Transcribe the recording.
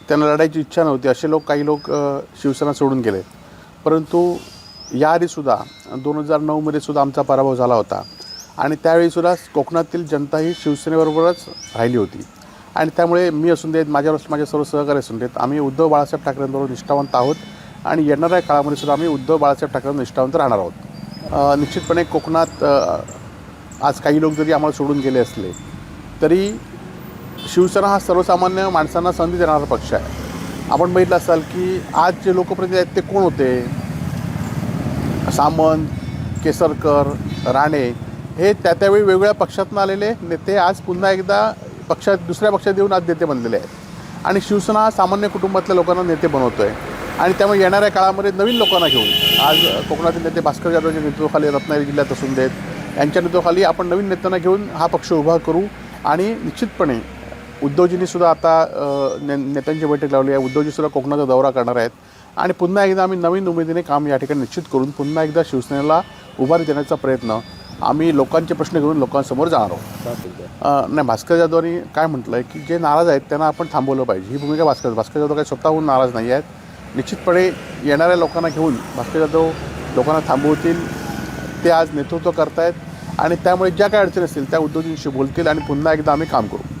त्यांना लढायची इच्छा नव्हती असे काही लोक शिवसेना सोडून गेले. परंतु याआधीसुद्धा 2009मध्ये सुद्धा आमचा पराभव झाला होता आणि त्यावेळीसुद्धा कोकणातील जनता ही शिवसेनेबरोबरच राहिली होती. आणि त्यामुळे मी असून देत, माझे सर्व सहकारी असून देत, आम्ही उद्धव बाळासाहेब ठाकरेंबरोबर निष्ठावंत आहोत आणि येणाऱ्या काळामध्ये सुद्धा आम्ही उद्धव बाळासाहेब ठाकरेंवर निष्ठावंत राहणार आहोत. निश्चितपणे कोकणात आज काही लोक जरी आम्हाला सोडून गेले असले तरी शिवसेना हा सर्वसामान्य माणसांना संधी देणारा पक्ष आहे. आपण बघितलं असाल की आज जे लोकप्रतिनिधी आहेत ते कोण होते? सामंत, केसरकर, राणे हे त्यावेळी वेगवेगळ्या पक्षातून आलेले नेते आज पुन्हा एकदा दुसऱ्या पक्षात येऊन आज नेते बनलेले आहेत आणि शिवसेना हा सामान्य कुटुंबातल्या लोकांना नेते बनवतो आहे. आणि त्यामुळे येणाऱ्या काळामध्ये नवीन लोकांना घेऊन आज कोकणातील नेते भास्कर जाधवच्या नेतृत्वाखाली, रत्नागिरी जिल्ह्यात असून देत यांच्या नेतृत्वाखाली आपण नवीन नेत्यांना घेऊन हा पक्ष उभा करू. आणि निश्चितपणे उद्धवजींनीसुद्धा आता नेत्यांची बैठक लावली आहे. उद्धवजीसुद्धा कोकणाचा दौरा करणार आहेत आणि पुन्हा एकदा आम्ही नवीन उमेदीने काम या ठिकाणी निश्चित करून पुन्हा एकदा शिवसेनेला उभारी देण्याचा प्रयत्न आम्ही लोकांचे प्रश्न घेऊन लोकांसमोर जाणार आहोत. नाही, भास्कर जाधवांनी काय म्हटलं आहे की जे नाराज आहेत त्यांना आपण थांबवलं पाहिजे, ही भूमिका भास्कर जाधव काही स्वतःहून नाराज नाही आहेत. निश्चितपणे येणाऱ्या लोकांना घेऊन भास्कर जाधव लोकांना थांबवतील. ते आज नेतृत्व करतायत आणि त्यामुळे ज्या काही अडचणी असतील त्या उद्धवजींशी बोलतील आणि पुन्हा एकदा आम्ही काम करू.